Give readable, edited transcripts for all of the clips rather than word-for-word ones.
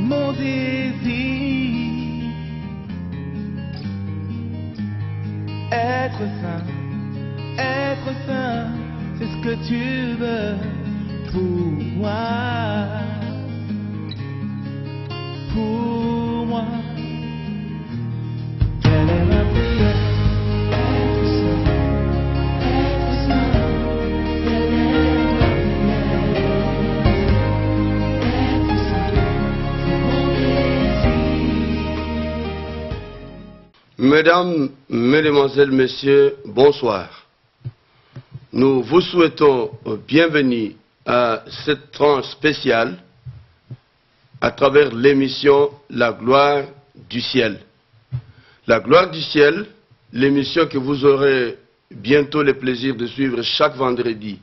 mon désir. Être saint, c'est ce que tu veux pour moi. Pour moi. Quelle est ma prière? Être saint, quelle est ma prière? Être saint, c'est mon désir. Mesdames, Mesdemoiselles, Messieurs, bonsoir. Nous vous souhaitons bienvenue à cette tranche spéciale à travers l'émission La gloire du ciel. La gloire du ciel, l'émission que vous aurez bientôt le plaisir de suivre chaque vendredi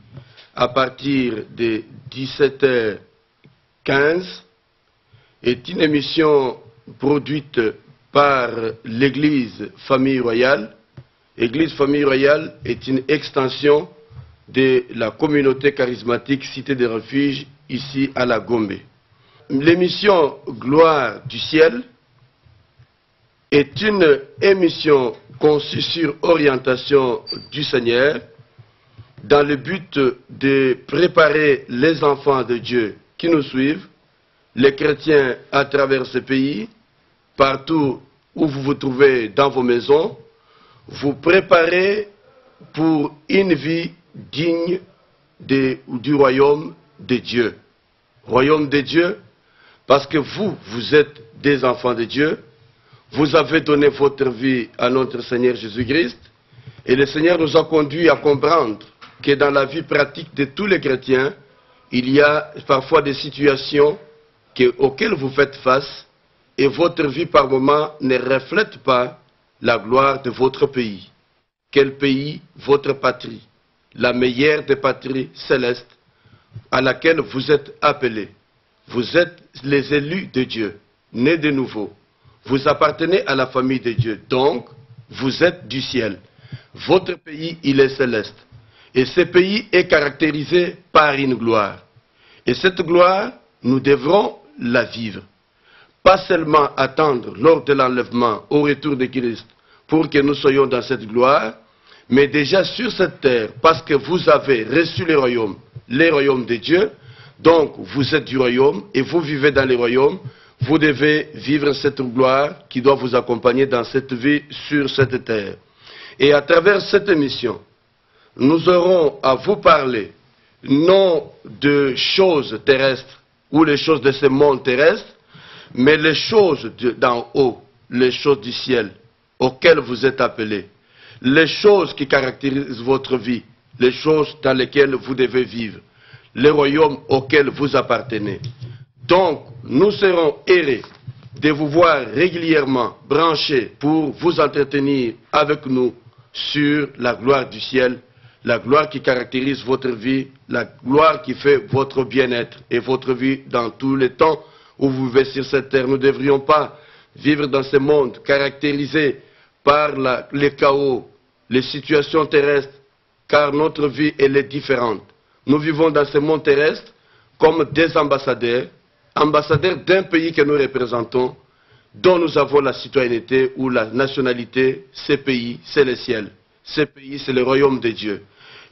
à partir de 17h15, est une émission produite par l'Église Famille Royale. L'Église Famille Royale est une extension de la communauté charismatique Cité des Refuges ici à la Gombe. L'émission Gloire du ciel est une émission conçue sur orientation du Seigneur dans le but de préparer les enfants de Dieu qui nous suivent, les chrétiens à travers ce pays, partout où vous vous trouvez dans vos maisons, vous préparer pour une vie digne du royaume de Dieu. Royaume de Dieu, parce que vous êtes des enfants de Dieu, vous avez donné votre vie à notre Seigneur Jésus-Christ, et le Seigneur nous a conduits à comprendre que dans la vie pratique de tous les chrétiens, il y a parfois des situations auxquelles vous faites face, et votre vie par moment ne reflète pas la gloire de votre pays. Quel pays? Votre patrie, la meilleure des patries célestes à laquelle vous êtes appelés. Vous êtes les élus de Dieu, nés de nouveau. Vous appartenez à la famille de Dieu, donc vous êtes du ciel. Votre pays, il est céleste. Et ce pays est caractérisé par une gloire. Et cette gloire, nous devrons la vivre. Pas seulement attendre lors de l'enlèvement au retour de Christ pour que nous soyons dans cette gloire, mais déjà sur cette terre, parce que vous avez reçu les royaumes de Dieu, donc vous êtes du royaume et vous vivez dans les royaumes, vous devez vivre cette gloire qui doit vous accompagner dans cette vie sur cette terre. Et à travers cette émission, nous aurons à vous parler non de choses terrestres ou les choses de ce monde terrestre, mais les choses d'en haut, les choses du ciel auxquelles vous êtes appelés, les choses qui caractérisent votre vie, les choses dans lesquelles vous devez vivre, les royaumes auxquels vous appartenez. Donc, nous serons heureux de vous voir régulièrement branchés pour vous entretenir avec nous sur la gloire du ciel, la gloire qui caractérise votre vie, la gloire qui fait votre bien-être et votre vie dans tous les temps où vous vivez sur cette terre. Nous ne devrions pas vivre dans ce monde caractérisé par le chaos, les situations terrestres, car notre vie, elle est différente. Nous vivons dans ce monde terrestre comme des ambassadeurs, ambassadeurs d'un pays que nous représentons, dont nous avons la citoyenneté ou la nationalité. Ce pays, c'est le ciel. Ce pays, c'est le royaume de Dieu.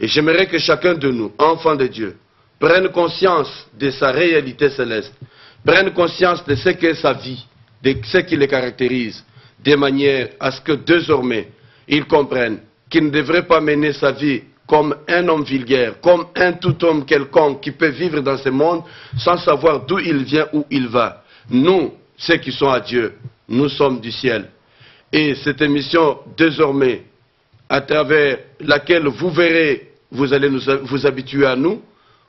Et j'aimerais que chacun de nous, enfants de Dieu, prenne conscience de sa réalité céleste, prenne conscience de ce qu'est sa vie, de ce qui le caractérise, de manière à ce que désormais, il comprenne qu'il ne devrait pas mener sa vie comme un homme vulgaire, comme un tout homme quelconque qui peut vivre dans ce monde sans savoir d'où il vient, où il va. Nous, ceux qui sont à Dieu, nous sommes du ciel. Et cette émission, désormais, à travers laquelle vous verrez, vous allez vous habituer à nous,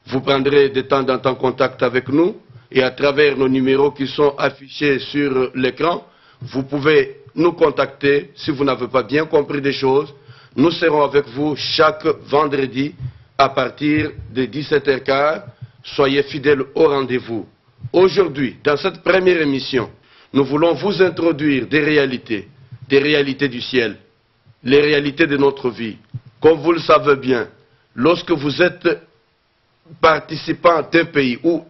vous prendrez de temps en temps contact avec nous, et à travers nos numéros qui sont affichés sur l'écran, vous pouvez nous contacter si vous n'avez pas bien compris des choses. Nous serons avec vous chaque vendredi à partir de 17h15. Soyez fidèles au rendez-vous. Aujourd'hui, dans cette première émission, nous voulons vous introduire des réalités du ciel, les réalités de notre vie. Comme vous le savez bien, lorsque vous êtes participant d'un pays ou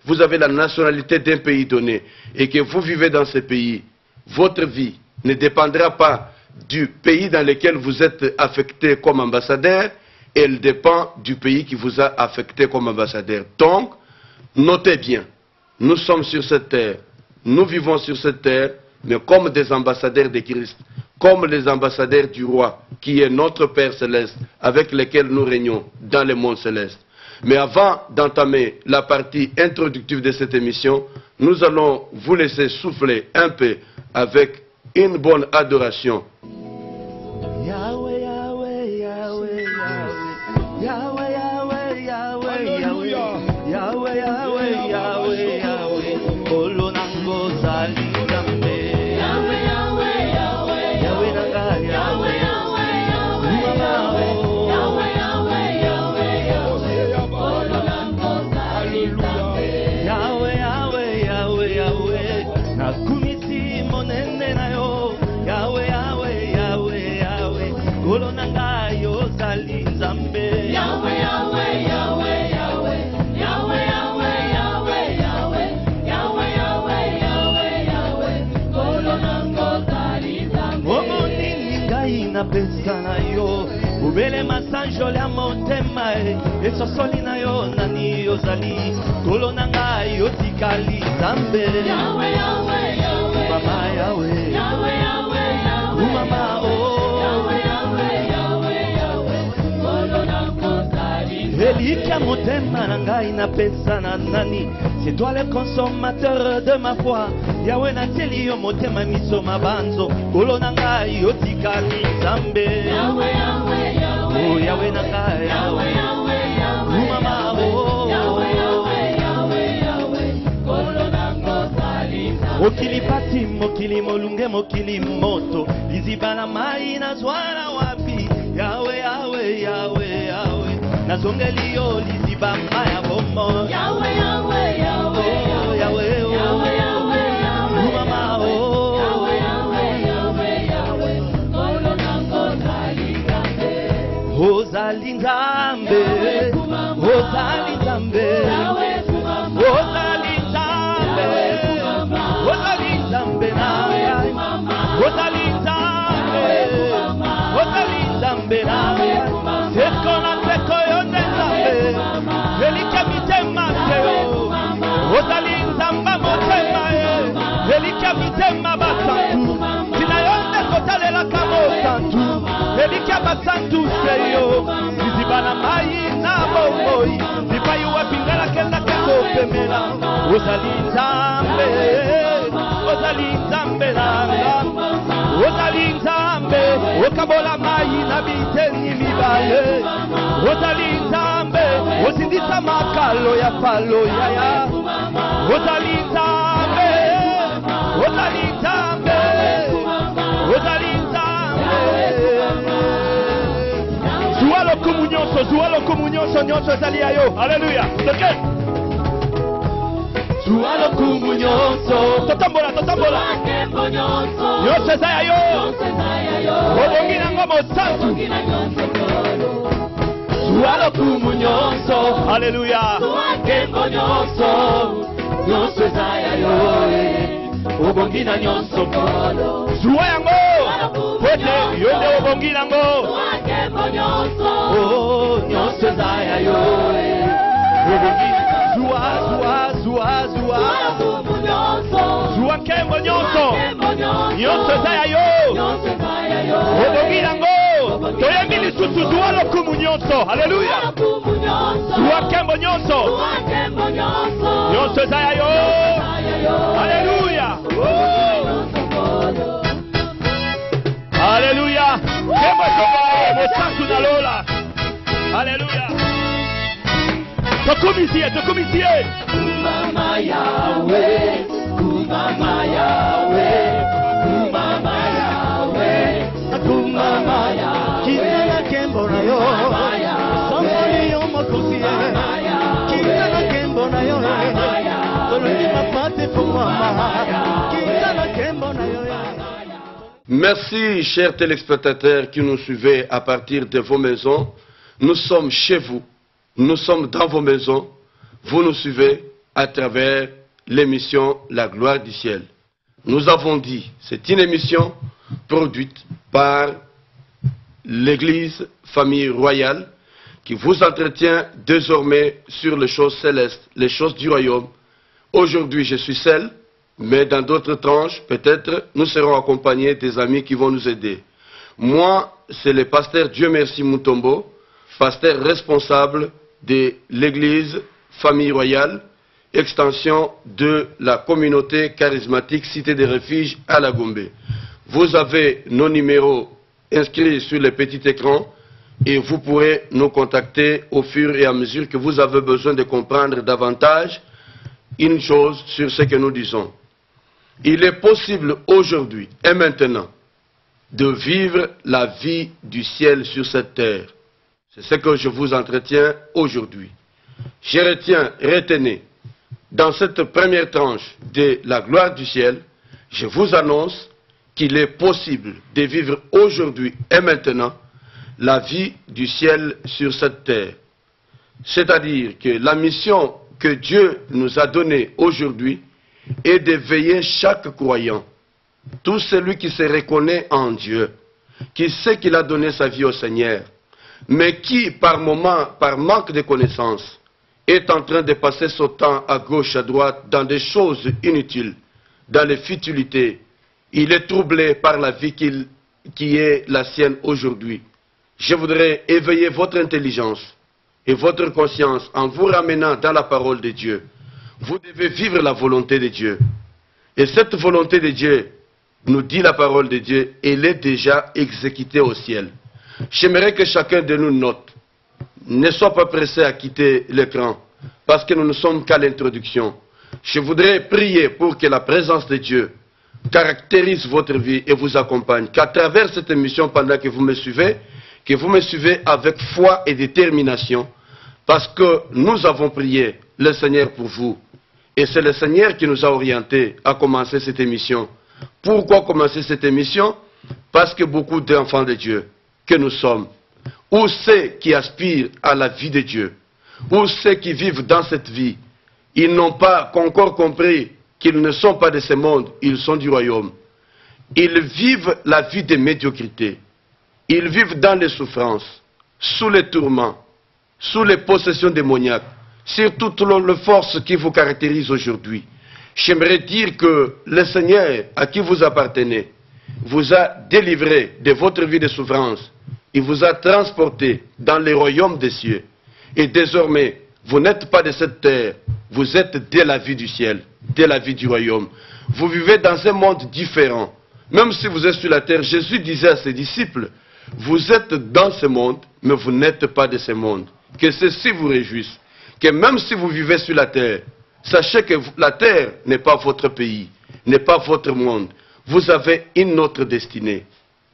vous avez la nationalité d'un pays donné et que vous vivez dans ce pays, votre vie ne dépendra pas du pays dans lequel vous êtes affecté comme ambassadeur, elle dépend du pays qui vous a affecté comme ambassadeur. Donc, notez bien, nous sommes sur cette terre, nous vivons sur cette terre, mais comme des ambassadeurs de Christ, comme les ambassadeurs du roi, qui est notre Père céleste, avec lequel nous régnons dans le monde céleste. Mais avant d'entamer la partie introductive de cette émission, nous allons vous laisser souffler un peu avec une bonne adoration. Yahweh, Yahweh, Yahweh, Yahweh, Yahweh, Yahweh, Yahweh, Yahweh, Yahweh, Yahweh, Yahweh, Olonango Salingambe, Yahweh, Yahweh, Yahweh, Yahweh Nanga, Yahweh, Yahweh, Yahweh, Yahweh, Yahweh, Yahweh, Olonango Salingambe, Yahweh, Yahweh, Yahweh, Yahweh, Nakumisi monene nayo, Yahweh, Yahweh, Yahweh, Yahweh, Olonanga yo Salingambe, Yahweh, Yahweh, Yahweh, Yahweh, Yahweh, Yahweh, Yahweh, Yahweh, Yahweh, Yahweh, Yahweh, Olonango Salingambe. Omoni ngai na pesa na yo, ubele masanjo ya motema esosoli na yo nani ozali, Olonanga yo tikali Zambe, Yahweh, Yahweh, Yahweh, Mama Yahweh, Yahweh, Yahweh, Yahweh, Mama oh, Yahweh, Yahweh, Yahweh, Yahweh, Olonango Salingambe. Elikia motema na ngai na pesa na nani, c'est toi le consommateur de ma foi, Yahweh natieli yo motema miso mabanzo, Olonanga yo tikali Zambe, Yahweh, Yahweh, Yahweh, oh Yahweh nanga Yahweh, Yahweh, Yahweh, Mama oh, Yahweh, Yahweh, Yahweh, Yahweh, Olonango Salingambe. Mokili pati, mokili molunge, mokili moto, lizibana mai na zwana wapi, Yahweh, Yahweh, Yahweh, Yahweh, nazongeli yo liziba maya bomo, Yahweh, Yahweh, Yahweh, oh, Yahweh, oh, Yahweh, Yahweh, Yahweh, Mama oh, Yahweh, Yahweh, Yahweh, Yahweh, Olonango Salingambe. Ozali Nzambe, Ozali Nzambe, Ozali Nzambe, Ozali Nzambe na Ozali Nzambe, Ozali Nzambe na sekona teko yo Nzambe, elika mitema teo, Ozali Nzamba motema elika mitema basantu, tinayonde kotalela kamo santu, elika basantu seyo, zizibana mai na bomoi, zipayi wapingala kenda keko pemela, Ozali Nzambe, Ozali Nzambe nanga, Ozali Nzambe, okabola mai na biteni mibale, Ozali Nzambe, osindisa makalo ya palo yaya, Ozali Nzambe, Ozali Nzambe, Ozali Nzambe. Zualo kumunyoso nyonso ezali ya yo, haleluya, toke zualo kumunyoso, totambola, totambola, nyonso eza ya yo, obongi nango mosantu, zualo kumunyoso, haleluya, nyonso eza ya yo, obongi na nyonso, zuwa yango, pete yonde obongi nango, oh, nyonso eza ya yo, obongi zuwa nkembo nyonso, nyonso eza ya yo, obongi nango, toyembi lisusu zuwa lokumu nyonso, haleluya, zuwa nkembo nyonso, nyonso eza ya yo, haleluya, haleluya, kembo ezokala mosantu na lola, haleluya. Tokumisie, tokumisie. Kumama Yahweh, kumama Yahweh, kumama Yahweh, kumama Yahweh. Kina kembo na yo, somebody yo mokusie. Kina kembo na yo, toloni mapate pour mama. Kina kembo na yo. Merci, chers téléspectateurs qui nous suivez à partir de vos maisons. Nous sommes chez vous. nous sommes dans vos maisons, vous nous suivez à travers l'émission La gloire du ciel. Nous avons dit, c'est une émission produite par l'Église Famille Royale qui vous entretient désormais sur les choses célestes, les choses du royaume. Aujourd'hui, je suis seul, mais dans d'autres tranches, peut-être, nous serons accompagnés des amis qui vont nous aider. Moi, c'est le pasteur Dieu Merci Mutombo, pasteur responsable de l'Église Famille Royale, extension de la communauté charismatique Cité des Refuges à la Gombe. Vous avez nos numéros inscrits sur le petit écran et vous pourrez nous contacter au fur et à mesure que vous avez besoin de comprendre davantage une chose sur ce que nous disons. Il est possible aujourd'hui et maintenant de vivre la vie du ciel sur cette terre. C'est ce que je vous entretiens aujourd'hui. Retenez, dans cette première tranche de la gloire du ciel, je vous annonce qu'il est possible de vivre aujourd'hui et maintenant la vie du ciel sur cette terre. C'est-à-dire que la mission que Dieu nous a donnée aujourd'hui est de veiller chaque croyant, tout celui qui se reconnaît en Dieu, qui sait qu'il a donné sa vie au Seigneur, mais qui, par moment, par manque de connaissances, est en train de passer son temps à gauche, à droite, dans des choses inutiles, dans les futilités. Il est troublé par la vie qui est la sienne aujourd'hui. Je voudrais éveiller votre intelligence et votre conscience en vous ramenant dans la parole de Dieu. Vous devez vivre la volonté de Dieu. Et cette volonté de Dieu, nous dit la parole de Dieu, elle est déjà exécutée au ciel. J'aimerais que chacun de nous note. Ne sois pas pressé à quitter l'écran, parce que nous ne sommes qu'à l'introduction. Je voudrais prier pour que la présence de Dieu caractérise votre vie et vous accompagne. Qu'à travers cette émission, pendant que vous me suivez avec foi et détermination, parce que nous avons prié le Seigneur pour vous. Et c'est le Seigneur qui nous a orientés à commencer cette émission. Pourquoi commencer cette émission? Parce que beaucoup d'enfants de Dieu que nous sommes, ou ceux qui aspirent à la vie de Dieu, ou ceux qui vivent dans cette vie, ils n'ont pas encore compris qu'ils ne sont pas de ce monde, ils sont du royaume. Ils vivent la vie de médiocrité. Ils vivent dans les souffrances, sous les tourments, sous les possessions démoniaques, sur toutes les forces qui vous caractérisent aujourd'hui. J'aimerais dire que le Seigneur à qui vous appartenez vous a délivré de votre vie de souffrance. Il vous a transporté dans les royaumes des cieux. Et désormais, vous n'êtes pas de cette terre, vous êtes de la vie du ciel, de la vie du royaume. Vous vivez dans un monde différent. Même si vous êtes sur la terre, Jésus disait à ses disciples, vous êtes dans ce monde, mais vous n'êtes pas de ce monde. Que ceci vous réjouisse. Que même si vous vivez sur la terre, sachez que la terre n'est pas votre pays, n'est pas votre monde. Vous avez une autre destinée.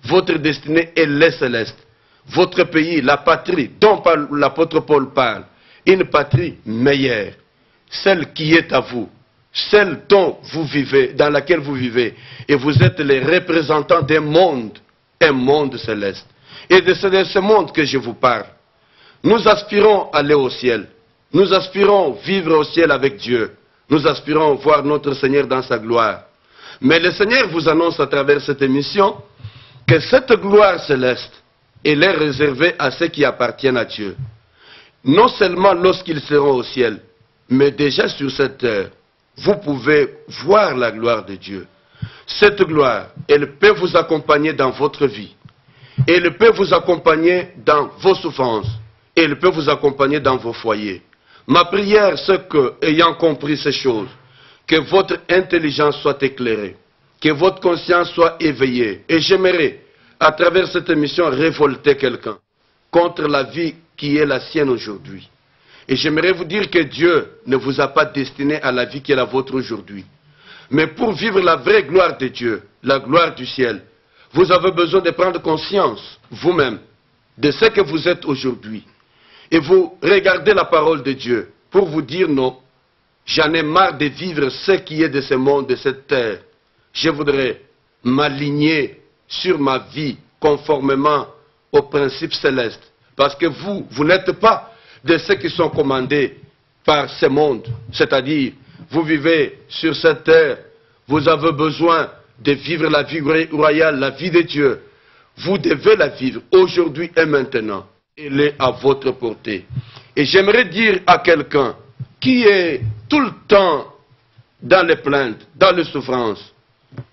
Votre destinée est les célestes. Votre pays, la patrie dont l'apôtre Paul parle, une patrie meilleure, celle qui est à vous, celle dont vous vivez, dans laquelle vous vivez. Et vous êtes les représentants d'un monde, un monde céleste. Et de ce monde que je vous parle. Nous aspirons à aller au ciel. Nous aspirons vivre au ciel avec Dieu. Nous aspirons voir notre Seigneur dans sa gloire. Mais le Seigneur vous annonce à travers cette émission que cette gloire céleste, elle est réservée à ceux qui appartiennent à Dieu. Non seulement lorsqu'ils seront au ciel, mais déjà sur cette terre, vous pouvez voir la gloire de Dieu. Cette gloire, elle peut vous accompagner dans votre vie. Elle peut vous accompagner dans vos souffrances. Elle peut vous accompagner dans vos foyers. Ma prière, c'est que, ayant compris ces choses, que votre intelligence soit éclairée, que votre conscience soit éveillée. Et j'aimerais, à travers cette émission, révolter quelqu'un contre la vie qui est la sienne aujourd'hui. Et j'aimerais vous dire que Dieu ne vous a pas destiné à la vie qui est la vôtre aujourd'hui. Mais pour vivre la vraie gloire de Dieu, la gloire du ciel, vous avez besoin de prendre conscience, vous-même, de ce que vous êtes aujourd'hui. Et vous regardez la parole de Dieu pour vous dire non, j'en ai marre de vivre ce qui est de ce monde, de cette terre. Je voudrais m'aligner sur ma vie conformément aux principes célestes. Parce que vous n'êtes pas de ceux qui sont commandés par ce monde. C'est-à-dire, vous vivez sur cette terre, vous avez besoin de vivre la vie royale, la vie de Dieu. Vous devez la vivre aujourd'hui et maintenant. Elle est à votre portée. Et j'aimerais dire à quelqu'un qui est tout le temps dans les plaintes, dans les souffrances,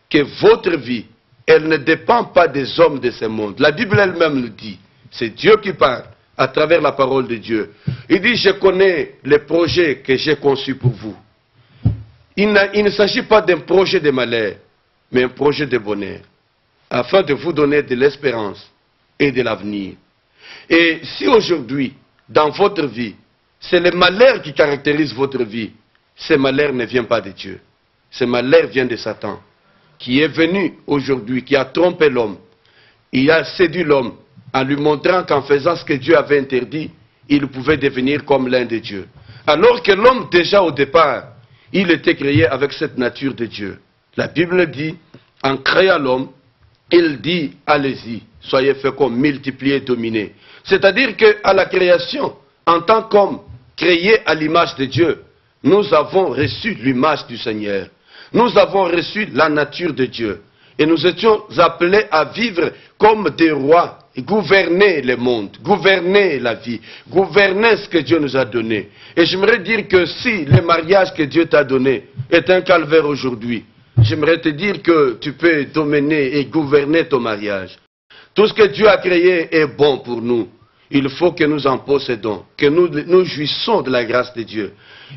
que votre vie, elle ne dépend pas des hommes de ce monde. La Bible elle-même le dit. C'est Dieu qui parle à travers la parole de Dieu. Il dit, je connais les projets que j'ai conçus pour vous. Il ne s'agit pas d'un projet de malheur, mais un projet de bonheur, afin de vous donner de l'espérance et de l'avenir. Et si aujourd'hui, dans votre vie, c'est le malheur qui caractérise votre vie, ce malheur ne vient pas de Dieu. Ce malheur vient de Satan, qui est venu aujourd'hui, qui a trompé l'homme. Il a séduit l'homme en lui montrant qu'en faisant ce que Dieu avait interdit, il pouvait devenir comme l'un des dieux. Alors que l'homme, déjà au départ, il était créé avec cette nature de Dieu. La Bible dit, en créant l'homme, il dit, allez-y, soyez féconds, multipliez, dominez. C'est-à-dire qu'à la création, en tant qu'homme créé à l'image de Dieu, nous avons reçu l'image du Seigneur. Nous avons reçu la nature de Dieu. Et nous étions appelés à vivre comme des rois, gouverner le monde, gouverner la vie, gouverner ce que Dieu nous a donné. Et j'aimerais dire que si le mariage que Dieu t'a donné est un calvaire aujourd'hui, j'aimerais te dire que tu peux dominer et gouverner ton mariage. Tout ce que Dieu a créé est bon pour nous. Il faut que nous en possédons, que nous jouissons de la grâce de Dieu.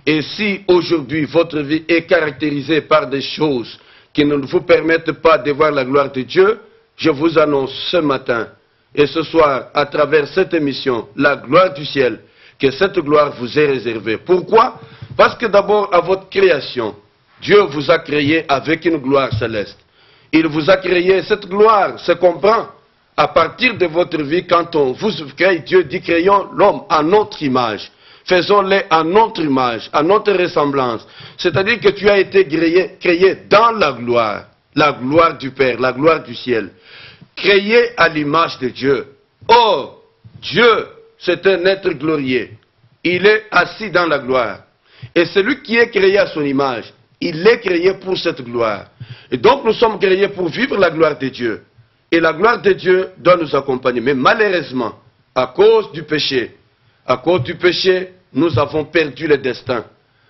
Et si aujourd'hui votre vie est caractérisée par des choses qui ne vous permettent pas de voir la gloire de Dieu, je vous annonce ce matin et ce soir, à travers cette émission, la gloire du ciel, que cette gloire vous est réservée. Pourquoi? Parce que d'abord, à votre création, Dieu vous a créé avec une gloire céleste. Il vous a créé, cette gloire se comprend à partir de votre vie. Quand on vous crée, Dieu dit, créons l'homme à notre image. Faisons-le à notre image, à notre ressemblance. C'est-à-dire que tu as été créé dans la gloire du Père, la gloire du ciel. Créé à l'image de Dieu. Or, Dieu, c'est un être glorieux. Il est assis dans la gloire. Et celui qui est créé à son image, il est créé pour cette gloire. Et donc nous sommes créés pour vivre la gloire de Dieu. Et la gloire de Dieu doit nous accompagner. Mais malheureusement, à cause du péché, nous avons perdu le destin.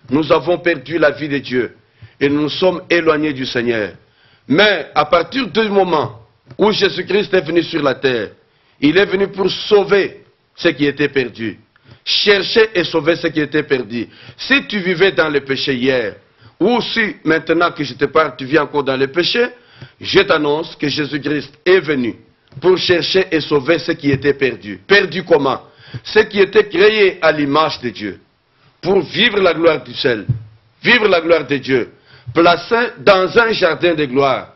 Nous avons perdu la vie de Dieu. Et nous nous sommes éloignés du Seigneur. Mais à partir du moment où Jésus-Christ est venu sur la terre, il est venu pour sauver ce qui était perdu. Chercher et sauver ce qui était perdu. Si tu vivais dans le péché hier, ou si maintenant que je te parle, tu vis encore dans le péché, je t'annonce que Jésus-Christ est venu pour chercher et sauver ce qui était perdu. Perdu comment? Ce qui était créé à l'image de Dieu. Pour vivre la gloire du ciel, vivre la gloire de Dieu, placés dans un jardin de gloire.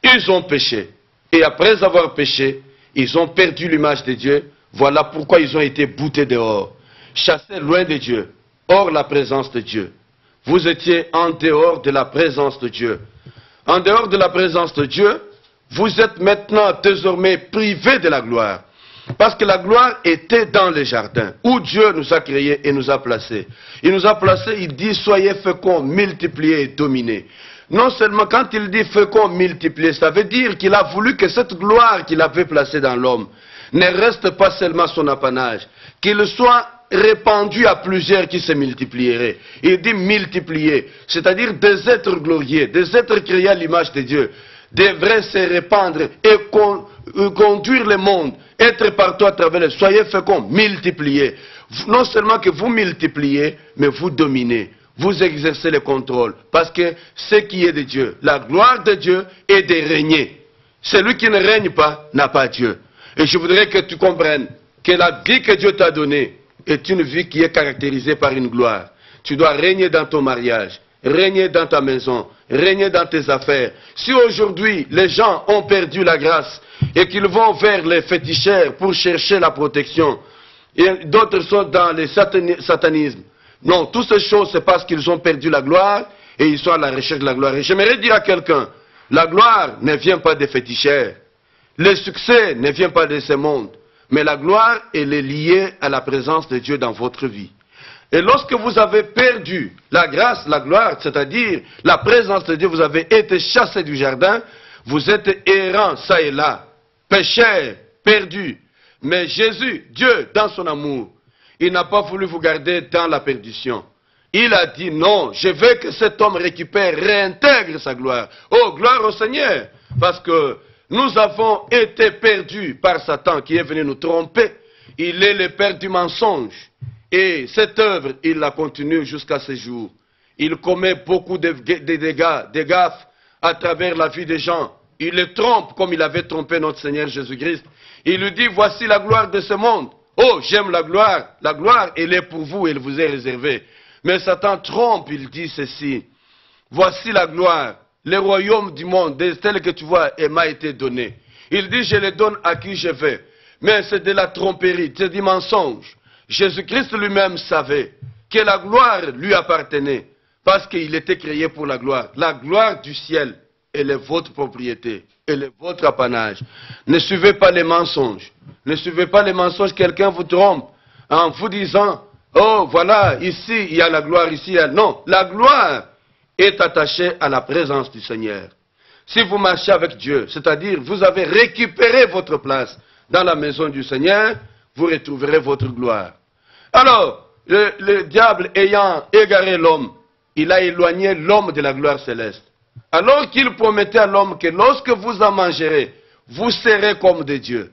Ils ont péché. Et après avoir péché, ils ont perdu l'image de Dieu. Voilà pourquoi ils ont été boutés dehors. Chassés loin de Dieu, hors la présence de Dieu. Vous étiez en dehors de la présence de Dieu. En dehors de la présence de Dieu, vous êtes maintenant désormais privés de la gloire. Parce que la gloire était dans le jardin, où Dieu nous a créés et nous a placés. Il nous a placés, il dit, soyez féconds, multipliez et dominez. Non seulement quand il dit féconds, multipliez, ça veut dire qu'il a voulu que cette gloire qu'il avait placée dans l'homme ne reste pas seulement son apanage, qu'il soit répandu à plusieurs qui se multiplieraient. Il dit multiplier, c'est-à-dire des êtres glorieux, des êtres créés à l'image de Dieu, devraient se répandre et conduire le monde, être partout à travers le... Soyez féconds, multipliez. Non seulement que vous multipliez, mais vous dominez. Vous exercez le contrôle. Parce que ce qui est de Dieu, la gloire de Dieu est de régner. Celui qui ne règne pas n'a pas Dieu. Et je voudrais que tu comprennes que la vie que Dieu t'a donnée est une vie qui est caractérisée par une gloire. Tu dois régner dans ton mariage, régner dans ta maison, régner dans tes affaires. Si aujourd'hui les gens ont perdu la grâce et qu'ils vont vers les féticheurs pour chercher la protection, et d'autres sont dans le satanisme, non, toutes ces choses c'est parce qu'ils ont perdu la gloire et ils sont à la recherche de la gloire. Et j'aimerais dire à quelqu'un, la gloire ne vient pas des féticheurs, le succès ne vient pas de ce monde, Mais la gloire, elle est liée à la présence de Dieu dans votre vie. Et lorsque vous avez perdu la grâce, la gloire, c'est-à-dire la présence de Dieu, vous avez été chassé du jardin, vous êtes errant ça et là, pécheur, perdu. Mais Jésus, Dieu, dans son amour, il n'a pas voulu vous garder dans la perdition. Il a dit non, je veux que cet homme récupère, réintègre sa gloire. Oh, gloire au Seigneur, parce que nous avons été perdus par Satan qui est venu nous tromper. Il est le père du mensonge. Et cette œuvre, il la continue jusqu'à ce jour. Il commet beaucoup de dégâts, des gaffes à travers la vie des gens. Il les trompe comme il avait trompé notre Seigneur Jésus-Christ. Il lui dit, voici la gloire de ce monde. Oh, j'aime la gloire. La gloire, elle est pour vous, elle vous est réservée. Mais Satan trompe, il dit ceci. Voici la gloire. Le royaume du monde, tel que tu vois, m'a été donné. Il dit, je le donne à qui je veux. Mais c'est de la tromperie, c'est du mensonge. Jésus-Christ lui-même savait que la gloire lui appartenait. Parce qu'il était créé pour la gloire. La gloire du ciel, elle est votre propriété. Elle est votre apanage. Ne suivez pas les mensonges. Ne suivez pas les mensonges. Quelqu'un vous trompe en vous disant, oh voilà, ici il y a la gloire, ici il y a... Non, la gloire est attachée à la présence du Seigneur. Si vous marchez avec Dieu, c'est-à-dire vous avez récupéré votre place dans la maison du Seigneur, vous retrouverez votre gloire. Alors, le diable ayant égaré l'homme, il a éloigné l'homme de la gloire céleste. Alors qu'il promettait à l'homme que lorsque vous en mangerez, vous serez comme des dieux.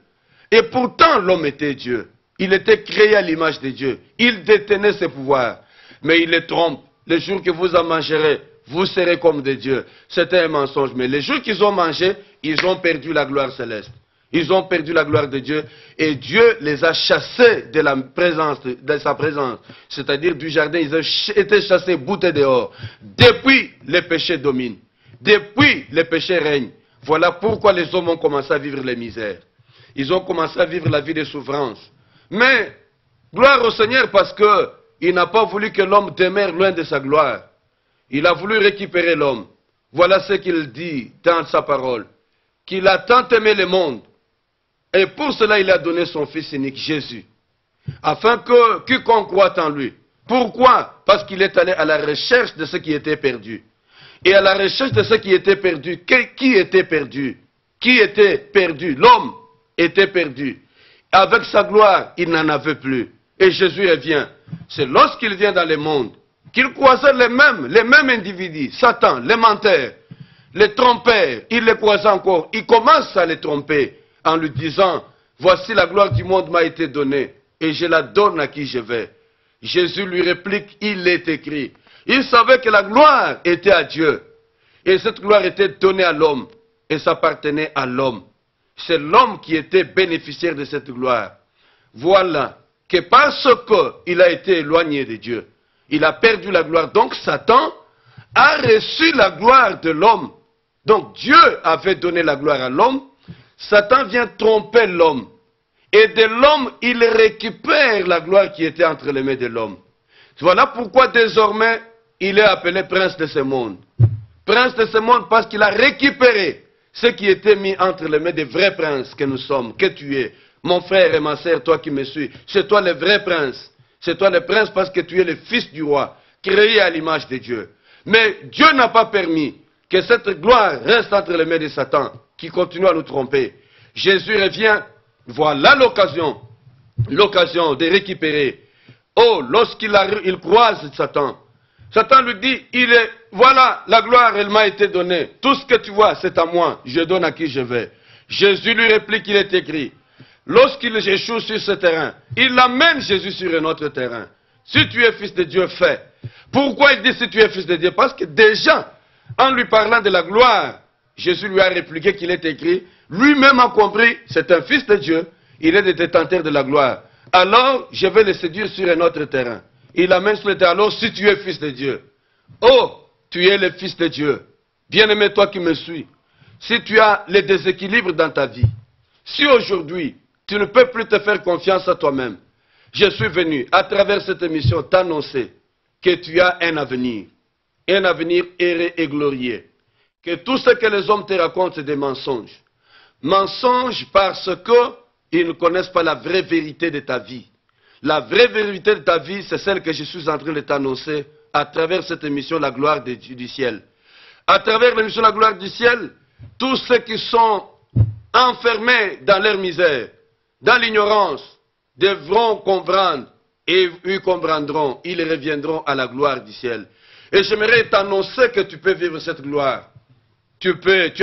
Et pourtant l'homme était Dieu. Il était créé à l'image de Dieu. Il détenait ses pouvoirs. Mais il les trompe. Le jour que vous en mangerez, vous serez comme des dieux. C'était un mensonge. Mais les jours qu'ils ont mangé, ils ont perdu la gloire céleste. Ils ont perdu la gloire de Dieu. Et Dieu les a chassés de la présence, de sa présence. C'est-à-dire du jardin, ils ont été chassés, boutés dehors. Depuis, les péchés dominent. Depuis, les péchés règnent. Voilà pourquoi les hommes ont commencé à vivre les misères. Ils ont commencé à vivre la vie de souffrance. Mais, gloire au Seigneur parce qu'il n'a pas voulu que l'homme demeure loin de sa gloire. Il a voulu récupérer l'homme. Voilà ce qu'il dit dans sa parole. Qu'il a tant aimé le monde. Et pour cela, il a donné son Fils unique, Jésus. Afin que quiconque croit en lui. Pourquoi? Parce qu'il est allé à la recherche de ce qui était perdu. Et à la recherche de ce qui était perdu, qui était perdu? Qui était perdu? L'homme était perdu. Avec sa gloire, il n'en avait plus. Et Jésus revient. C'est lorsqu'il vient dans le monde qu'il croisait les mêmes individus, Satan, les menteurs, les trompeurs, il les croise encore. Il commence à les tromper en lui disant, voici la gloire du monde m'a été donnée et je la donne à qui je vais. Jésus lui réplique, il est écrit. Il savait que la gloire était à Dieu. Et cette gloire était donnée à l'homme. Et s'appartenait à l'homme. C'est l'homme qui était bénéficiaire de cette gloire. Voilà que parce qu'il a été éloigné de Dieu, il a perdu la gloire. Donc Satan a reçu la gloire de l'homme. Donc Dieu avait donné la gloire à l'homme. Satan vient tromper l'homme. Et de l'homme, il récupère la gloire qui était entre les mains de l'homme. Voilà pourquoi désormais, il est appelé prince de ce monde. Prince de ce monde parce qu'il a récupéré ce qui était mis entre les mains des vrais princes que nous sommes, que tu es. Mon frère et ma sœur, toi qui me suis, c'est toi le vrai prince. C'est toi le prince parce que tu es le fils du roi, créé à l'image de Dieu. Mais Dieu n'a pas permis que cette gloire reste entre les mains de Satan, qui continue à nous tromper. Jésus revient, voilà l'occasion de récupérer. Oh, lorsqu'il croise Satan, Satan lui dit, voilà, la gloire, elle m'a été donnée. Tout ce que tu vois, c'est à moi. Je donne à qui je veux. Jésus lui réplique, il est écrit. Lorsqu'il échoue sur ce terrain, il amène Jésus sur un autre terrain. Si tu es fils de Dieu, fais. Pourquoi il dit si tu es fils de Dieu? Parce que déjà, en lui parlant de la gloire, Jésus lui a répliqué qu'il est écrit. Lui-même a compris, c'est un fils de Dieu. Il est le détenteur de la gloire. Alors, je vais le séduire sur un autre terrain. Il amène sur le terrain. Alors, si tu es fils de Dieu, oh, tu es le fils de Dieu. Bien-aimé, toi qui me suis. Si tu as les déséquilibres dans ta vie, si aujourd'hui, tu ne peux plus te faire confiance à toi-même, je suis venu, à travers cette émission, t'annoncer que tu as un avenir heureux et glorieux. Que tout ce que les hommes te racontent, c'est des mensonges. Mensonges parce que ils ne connaissent pas la vraie vérité de ta vie. La vraie vérité de ta vie, c'est celle que je suis en train de t'annoncer à travers cette émission La gloire du ciel. À travers l'émission La gloire du ciel, tous ceux qui sont enfermés dans leur misère, dans l'ignorance, devront comprendre et ils comprendront, ils reviendront à la gloire du ciel. Et j'aimerais t'annoncer que tu peux vivre cette gloire. Tu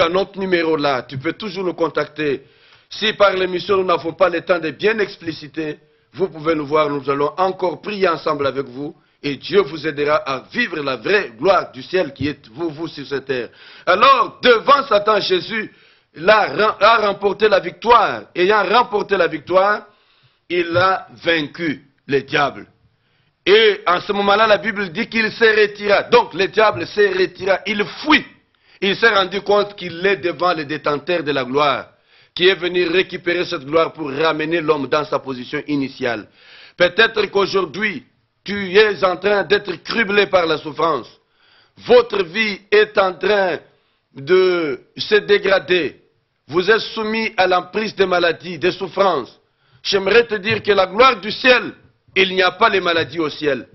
as notre numéro là, tu peux toujours nous contacter. Si par l'émission nous n'avons pas le temps de bien expliciter, vous pouvez nous voir, nous allons encore prier ensemble avec vous. Et Dieu vous aidera à vivre la vraie gloire du ciel qui est vous sur cette terre. Alors, devant Satan, Jésus a remporté la victoire. Ayant remporté la victoire, il a vaincu le diable. Et en ce moment-là, la Bible dit qu'il s'est retiré. Donc, le diable s'est retiré. Il fuit. Il s'est rendu compte qu'il est devant le détenteur de la gloire, qui est venu récupérer cette gloire pour ramener l'homme dans sa position initiale. Peut-être qu'aujourd'hui, tu es en train d'être criblé par la souffrance. Votre vie est en train de se dégrader. Vous êtes soumis à l'emprise des maladies, des souffrances. J'aimerais te dire que la gloire du ciel, il n'y a pas les maladies au ciel.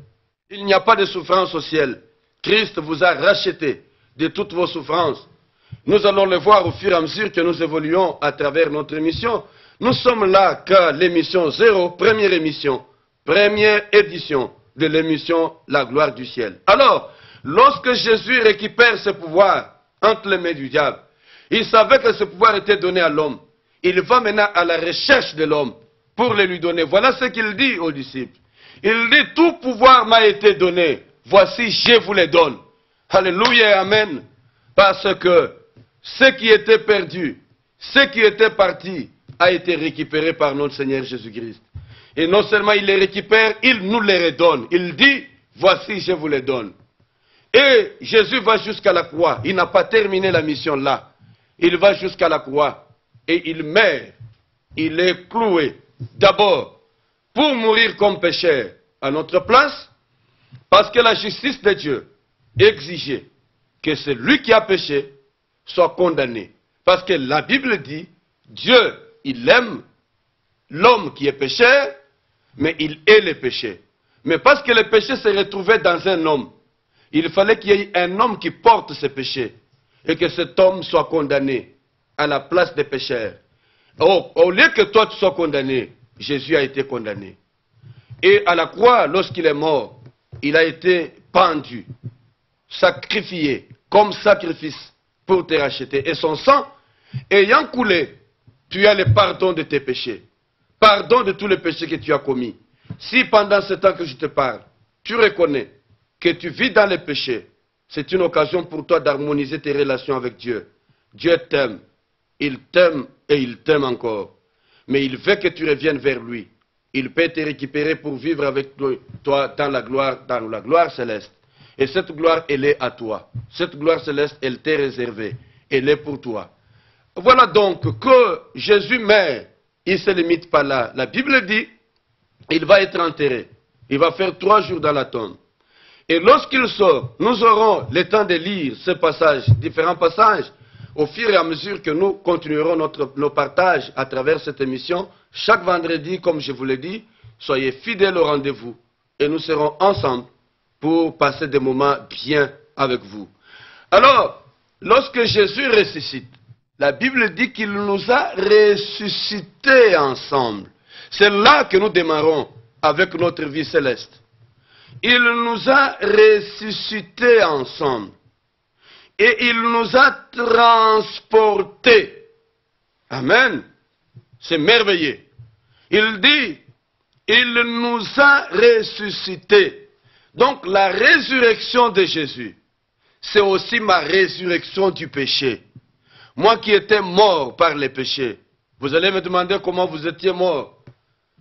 Il n'y a pas de souffrance au ciel. Christ vous a racheté de toutes vos souffrances. Nous allons le voir au fur et à mesure que nous évoluons à travers notre émission. Nous sommes là qu'à l'émission 0, première émission, première édition de l'émission La gloire du ciel. Alors, lorsque Jésus récupère ce pouvoir entre les mains du diable, il savait que ce pouvoir était donné à l'homme. Il va maintenant à la recherche de l'homme pour le lui donner. Voilà ce qu'il dit aux disciples. Il dit, tout pouvoir m'a été donné. Voici, je vous le donne. Alléluia et amen. Parce que ce qui était perdu, ce qui était parti, a été récupéré par notre Seigneur Jésus-Christ. Et non seulement il les récupère, il nous les redonne. Il dit, voici, je vous les donne. Et Jésus va jusqu'à la croix. Il n'a pas terminé la mission là. Il va jusqu'à la croix. Et il meurt. Il est cloué. D'abord, pour mourir comme pécheur à notre place, parce que la justice de Dieu exigeait que celui qui a péché soit condamné. Parce que la Bible dit, Dieu, il aime l'homme qui est pécheur, mais il hait le péché. Mais parce que le péché se retrouvait dans un homme, il fallait qu'il y ait un homme qui porte ce péché et que cet homme soit condamné à la place des pécheurs. Au lieu que toi tu sois condamné, Jésus a été condamné. Et à la croix, lorsqu'il est mort, il a été pendu, sacrifié comme sacrifice pour te racheter. Et son sang, ayant coulé, tu as le pardon de tes péchés. Pardon de tous les péchés que tu as commis. Si pendant ce temps que je te parle, tu reconnais que tu vis dans les péchés, c'est une occasion pour toi d'harmoniser tes relations avec Dieu. Dieu t'aime. Il t'aime et il t'aime encore. Mais il veut que tu reviennes vers lui. Il peut te récupérer pour vivre avec toi dans la gloire céleste. Et cette gloire, elle est à toi. Cette gloire céleste, elle t'est réservée. Elle est pour toi. Voilà donc que Jésus meurt. Il ne se limite pas là. La Bible dit, il va être enterré. Il va faire 3 jours dans la tombe. Et lorsqu'il sort, nous aurons le temps de lire ces passages, différents passages, au fur et à mesure que nous continuerons nos partages à travers cette émission. Chaque vendredi, comme je vous l'ai dit, soyez fidèles au rendez-vous. Et nous serons ensemble pour passer des moments bien avec vous. Alors, lorsque Jésus ressuscite, la Bible dit qu'il nous a ressuscités ensemble. C'est là que nous démarrons avec notre vie céleste. Il nous a ressuscités ensemble. Et il nous a transportés. Amen. C'est merveilleux. Il dit, il nous a ressuscités. Donc la résurrection de Jésus, c'est aussi ma résurrection du péché. Moi qui étais mort par les péchés. Vous allez me demander comment vous étiez mort.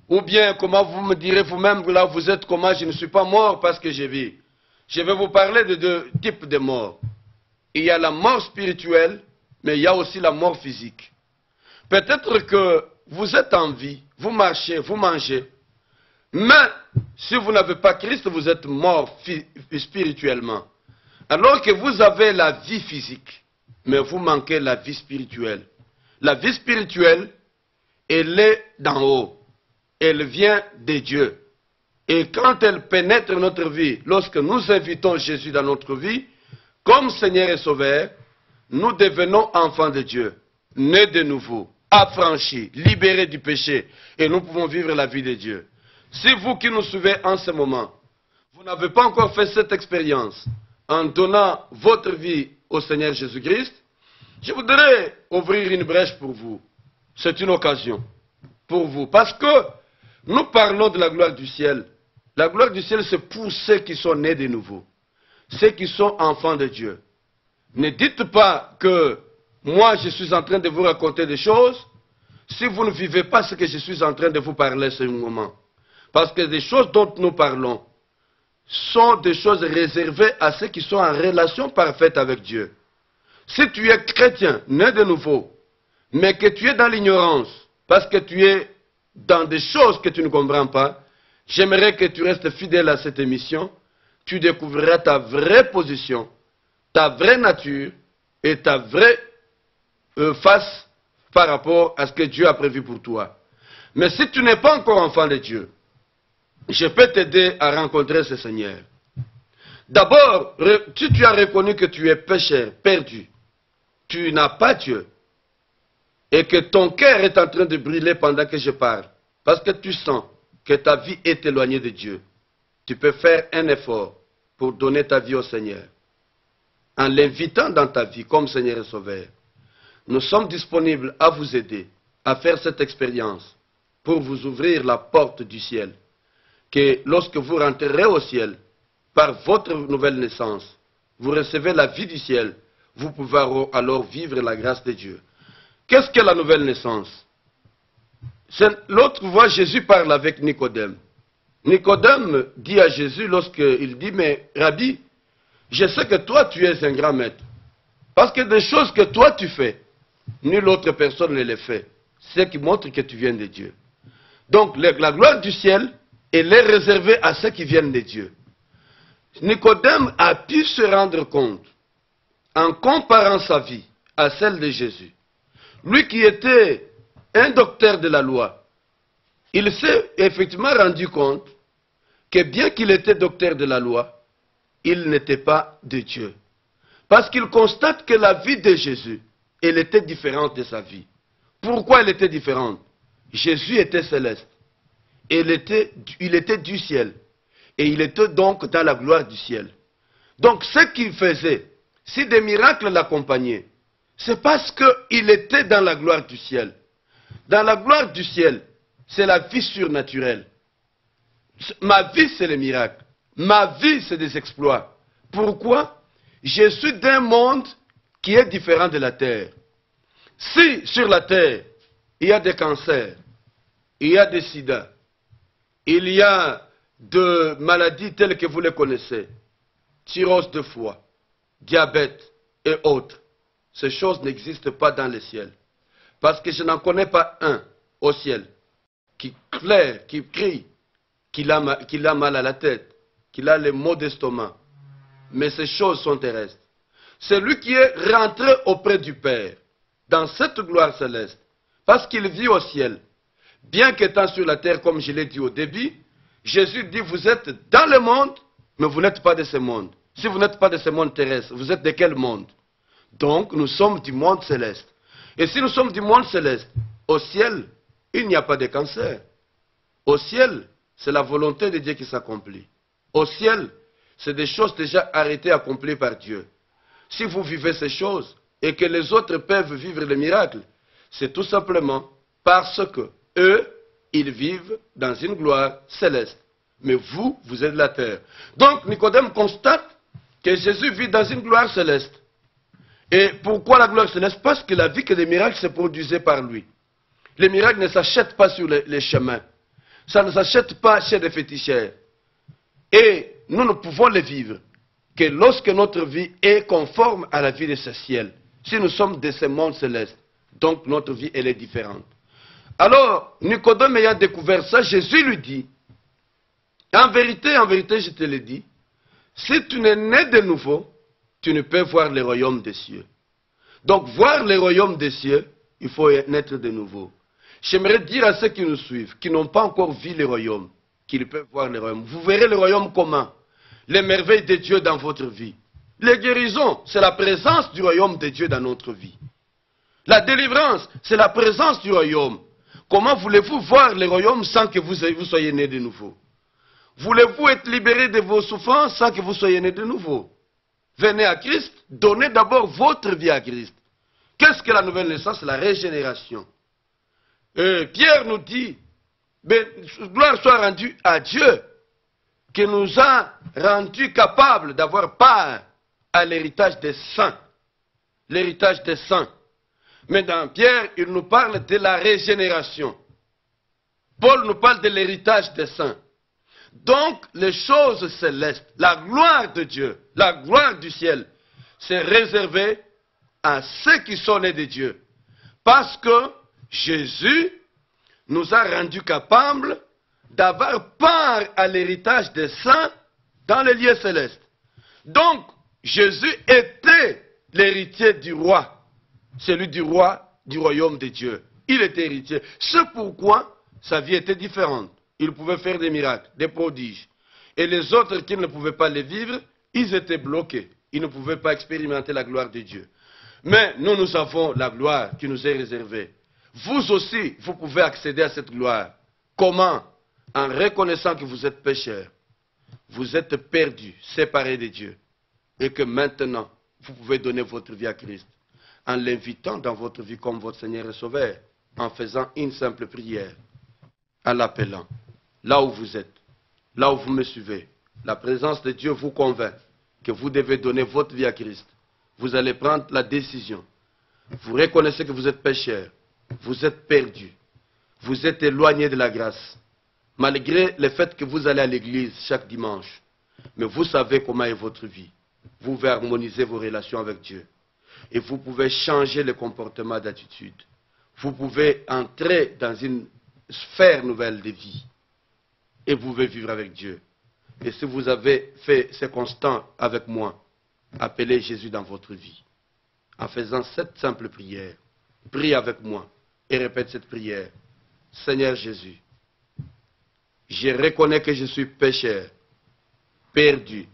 Ou bien comment vous me direz vous-même, là vous êtes comment, je ne suis pas mort parce que je vis. Je vais vous parler de 2 types de morts. Il y a la mort spirituelle, mais il y a aussi la mort physique. Peut-être que vous êtes en vie, vous marchez, vous mangez, mais si vous n'avez pas Christ, vous êtes mort spirituellement. Alors que vous avez la vie physique, mais vous manquez la vie spirituelle. La vie spirituelle, elle est d'en haut. Elle vient de Dieu. Et quand elle pénètre notre vie, lorsque nous invitons Jésus dans notre vie, comme Seigneur et Sauveur, nous devenons enfants de Dieu, nés de nouveau, affranchis, libérés du péché, et nous pouvons vivre la vie de Dieu. Si vous qui nous suivez en ce moment, vous n'avez pas encore fait cette expérience en donnant votre vie au Seigneur Jésus-Christ, je voudrais ouvrir une brèche pour vous. C'est une occasion pour vous. Parce que nous parlons de la gloire du ciel. La gloire du ciel, c'est pour ceux qui sont nés de nouveau. Ceux qui sont enfants de Dieu. Ne dites pas que moi, je suis en train de vous raconter des choses si vous ne vivez pas ce que je suis en train de vous parler ce moment. Parce que les choses dont nous parlons sont des choses réservées à ceux qui sont en relation parfaite avec Dieu. Si tu es chrétien, né de nouveau, mais que tu es dans l'ignorance, parce que tu es dans des choses que tu ne comprends pas, j'aimerais que tu restes fidèle à cette émission. Tu découvriras ta vraie position, ta vraie nature et ta vraie face par rapport à ce que Dieu a prévu pour toi. Mais si tu n'es pas encore enfant de Dieu, je peux t'aider à rencontrer ce Seigneur. D'abord, si tu as reconnu que tu es pécheur, perdu, tu n'as pas Dieu, et que ton cœur est en train de brûler pendant que je parle, parce que tu sens que ta vie est éloignée de Dieu, tu peux faire un effort pour donner ta vie au Seigneur, en l'invitant dans ta vie comme Seigneur et Sauveur. Nous sommes disponibles à vous aider à faire cette expérience pour vous ouvrir la porte du ciel, que lorsque vous rentrerez au ciel, par votre nouvelle naissance, vous recevez la vie du ciel, vous pouvez alors vivre la grâce de Dieu. Qu'est-ce que la nouvelle naissance? L'autre fois, Jésus parle avec Nicodème. Nicodème dit à Jésus lorsqu'il dit, mais Rabbi, je sais que toi tu es un grand maître. Parce que des choses que toi tu fais, nulle autre personne ne les fait. C'est ce qui montre que tu viens de Dieu. Donc la gloire du ciel, elle est réservée à ceux qui viennent de Dieu. Nicodème a pu se rendre compte, en comparant sa vie à celle de Jésus. Lui qui était un docteur de la loi, il s'est effectivement rendu compte que bien qu'il était docteur de la loi, il n'était pas de Dieu. Parce qu'il constate que la vie de Jésus, elle était différente de sa vie. Pourquoi elle était différente? Jésus était céleste. Il était du ciel. Et il était donc dans la gloire du ciel. Donc ce qu'il faisait, si des miracles l'accompagnaient, c'est parce qu'il était dans la gloire du ciel. Dans la gloire du ciel, c'est la vie surnaturelle. Ma vie, c'est les miracles. Ma vie, c'est des exploits. Pourquoi? Je suis d'un monde qui est différent de la terre. Si sur la terre, il y a des cancers, il y a des sida, il y a de maladies telles que vous les connaissez, cirrhose de foie, diabète et autres, ces choses n'existent pas dans le ciel. Parce que je n'en connais pas un au ciel qui claire, qui crie, qu'il a mal à la tête, qu'il a les maux d'estomac. Mais ces choses sont terrestres. C'est lui qui est rentré auprès du Père, dans cette gloire céleste, parce qu'il vit au ciel. Bien qu'étant sur la terre, comme je l'ai dit au début, Jésus dit, vous êtes dans le monde, mais vous n'êtes pas de ce monde. Si vous n'êtes pas de ce monde terrestre, vous êtes de quel monde? Donc, nous sommes du monde céleste. Et si nous sommes du monde céleste, au ciel, il n'y a pas de cancer. Au ciel, c'est la volonté de Dieu qui s'accomplit. Au ciel, c'est des choses déjà arrêtées, accomplies par Dieu. Si vous vivez ces choses et que les autres peuvent vivre les miracles, c'est tout simplement parce que eux, ils vivent dans une gloire céleste. Mais vous, vous êtes de la terre. Donc, Nicodème constate que Jésus vit dans une gloire céleste. Et pourquoi la gloire céleste? Parce qu'il a vu que les miracles se produisaient par lui. Les miracles ne s'achètent pas sur les chemins. Ça ne s'achète pas chez des féticheurs. Et nous ne pouvons les vivre que lorsque notre vie est conforme à la vie de ce ciel. Si nous sommes de ce monde céleste, donc notre vie, elle est différente. Alors, Nicodème ayant découvert ça, Jésus lui dit, en vérité, je te le dis, si tu n'es né de nouveau, tu ne peux voir le royaume des cieux. Donc, voir le royaume des cieux, il faut naître de nouveau. J'aimerais dire à ceux qui nous suivent, qui n'ont pas encore vu le royaume, qu'ils peuvent voir le royaume. Vous verrez le royaume comment? Les merveilles de Dieu dans votre vie. Les guérisons, c'est la présence du royaume de Dieu dans notre vie. La délivrance, c'est la présence du royaume. Comment voulez-vous voir le royaume sans que vous soyez né de nouveau? Voulez-vous être libéré de vos souffrances sans que vous soyez né de nouveau? Venez à Christ, donnez d'abord votre vie à Christ. Qu'est-ce que la nouvelle naissance? La régénération. Pierre nous dit, gloire soit rendue à Dieu, qui nous a rendus capables d'avoir part à l'héritage des saints. L'héritage des saints. Mais dans Pierre, il nous parle de la régénération. Paul nous parle de l'héritage des saints. Donc, les choses célestes, la gloire de Dieu, la gloire du ciel, c'est réservé à ceux qui sont nés de Dieu. Parce que Jésus nous a rendus capables d'avoir part à l'héritage des saints dans les lieux célestes. Donc, Jésus était l'héritier du roi, celui du roi du royaume de Dieu. Il était héritier. C'est pourquoi sa vie était différente. Il pouvait faire des miracles, des prodiges. Et les autres qui ne pouvaient pas les vivre, ils étaient bloqués. Ils ne pouvaient pas expérimenter la gloire de Dieu. Mais nous avons la gloire qui nous est réservée. Vous aussi, vous pouvez accéder à cette gloire. Comment? En reconnaissant que vous êtes pécheurs. Vous êtes perdus, séparés de Dieu. Et que maintenant, vous pouvez donner votre vie à Christ. En l'invitant dans votre vie comme votre Seigneur et Sauveur. En faisant une simple prière. En l'appelant. Là où vous êtes. Là où vous me suivez. La présence de Dieu vous convainc que vous devez donner votre vie à Christ. Vous allez prendre la décision. Vous reconnaissez que vous êtes pécheur. Vous êtes perdu. Vous êtes éloigné de la grâce. Malgré le fait que vous allez à l'église chaque dimanche. Mais vous savez comment est votre vie. Vous pouvez harmoniser vos relations avec Dieu. Et vous pouvez changer le comportement d'attitude. Vous pouvez entrer dans une sphère nouvelle de vie. Et vous pouvez vivre avec Dieu. Et si vous avez fait ce constant avec moi, appelez Jésus dans votre vie. En faisant cette simple prière, prie avec moi et répète cette prière. Seigneur Jésus, je reconnais que je suis pécheur, perdu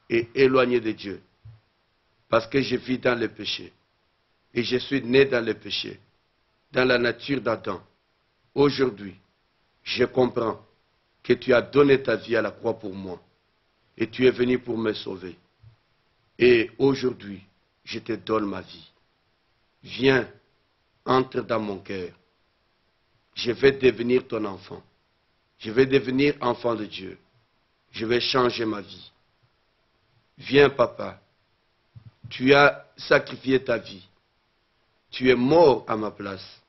et éloigné de Dieu. Parce que je vis dans le péché. Et je suis né dans le péché, dans la nature d'Adam. Aujourd'hui, je comprends que tu as donné ta vie à la croix pour moi. Et tu es venu pour me sauver. Et aujourd'hui, je te donne ma vie. Viens, entre dans mon cœur. Je vais devenir ton enfant. Je vais devenir enfant de Dieu. Je vais changer ma vie. Viens, papa. Tu as sacrifié ta vie. Tu es mort à ma place.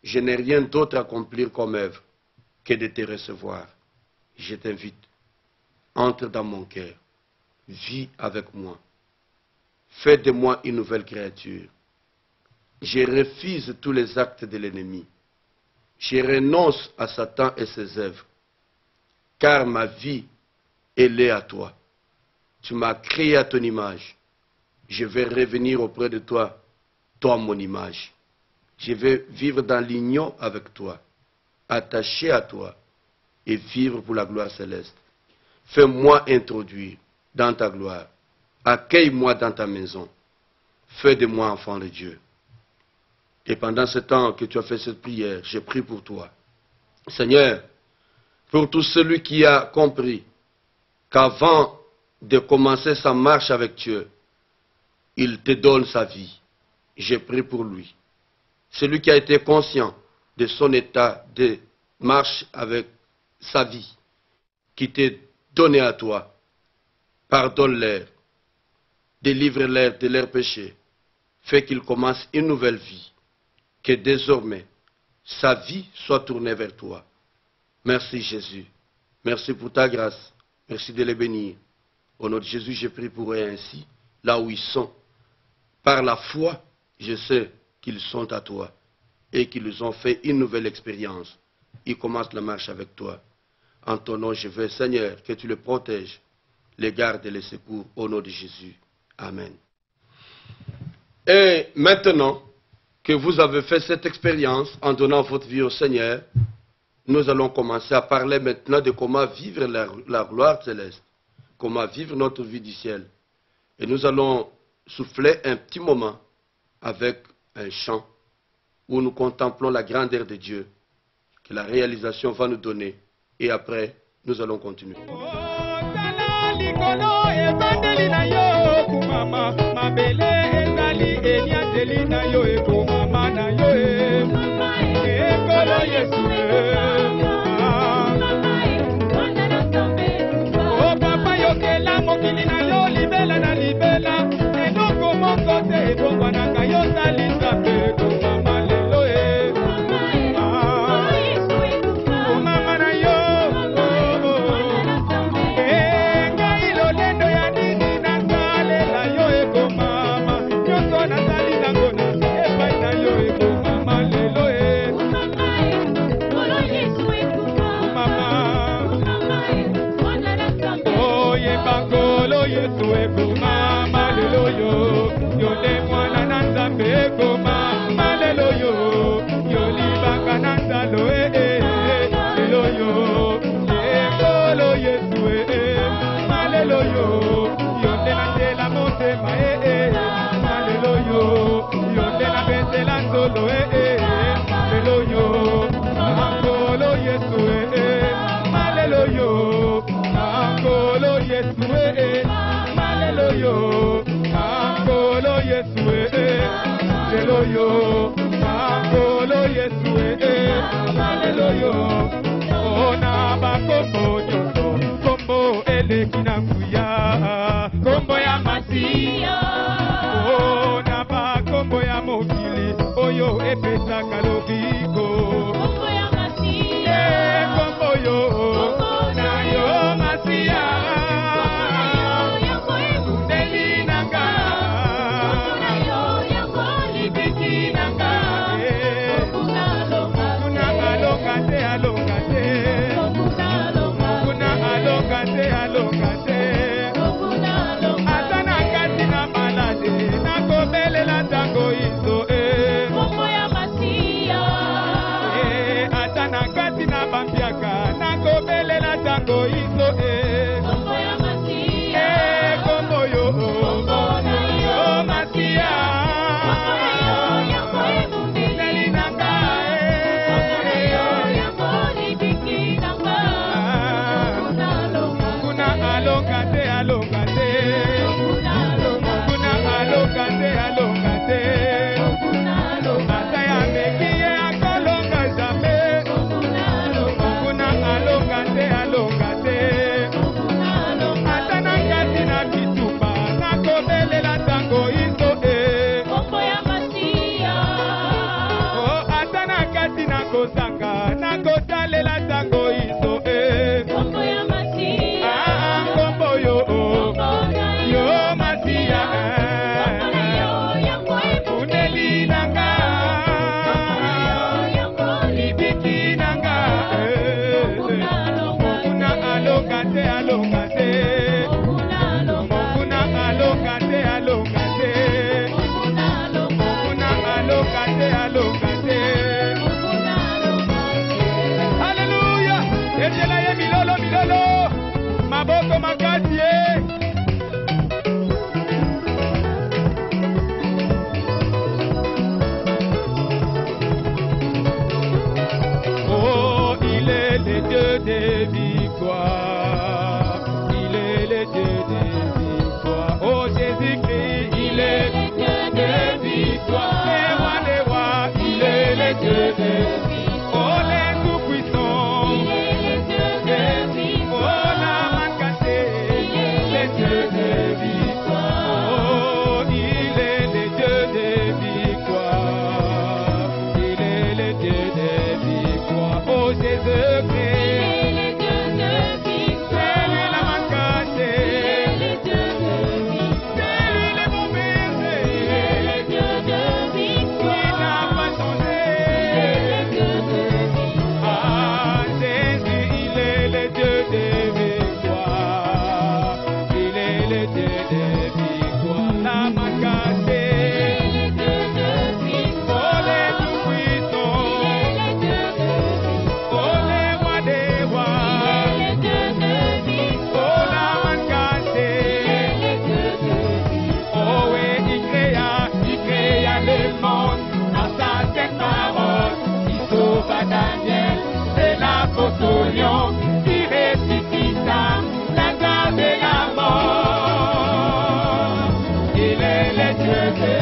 Je n'ai rien d'autre à accomplir comme œuvre que de te recevoir. Je t'invite. Entre dans mon cœur. Vis avec moi. Fais de moi une nouvelle créature. Je refuse tous les actes de l'ennemi. Je renonce à Satan et ses œuvres. Car ma vie, elle est à toi. Tu m'as créé à ton image. Je vais revenir auprès de toi, toi mon image. Je vais vivre dans l'union avec toi, attaché à toi, et vivre pour la gloire céleste. Fais-moi introduire dans ta gloire. Accueille-moi dans ta maison. Fais de moi enfant de Dieu. Et pendant ce temps que tu as fait cette prière, je prie pour toi. Seigneur, pour tout celui qui a compris qu'avant de commencer sa marche avec Dieu, il te donne sa vie. Je prie pour lui. Celui qui a été conscient de son état de marche avec sa vie, qui t'est donné à toi, pardonne-leur, délivre-leur de leurs péchés, fais qu'il commence une nouvelle vie, que désormais sa vie soit tournée vers toi. Merci Jésus, merci pour ta grâce, merci de les bénir. Au nom de Jésus, je prie pour eux ainsi, là où ils sont. Par la foi, je sais qu'ils sont à toi et qu'ils ont fait une nouvelle expérience. Ils commencent la marche avec toi. En ton nom, je veux, Seigneur, que tu les protèges, les gardes et les secours au nom de Jésus. Amen. Et maintenant que vous avez fait cette expérience en donnant votre vie au Seigneur, nous allons commencer à parler maintenant de comment vivre la gloire céleste, comment vivre notre vie du ciel. Et nous allons souffler un petit moment avec un chant où nous contemplons la grandeur de Dieu, que la réalisation va nous donner. Et après, nous allons continuer. sauva Daniel de la fosse au lion, qui ressuscita Lazare de la mort. Il est le Dieu de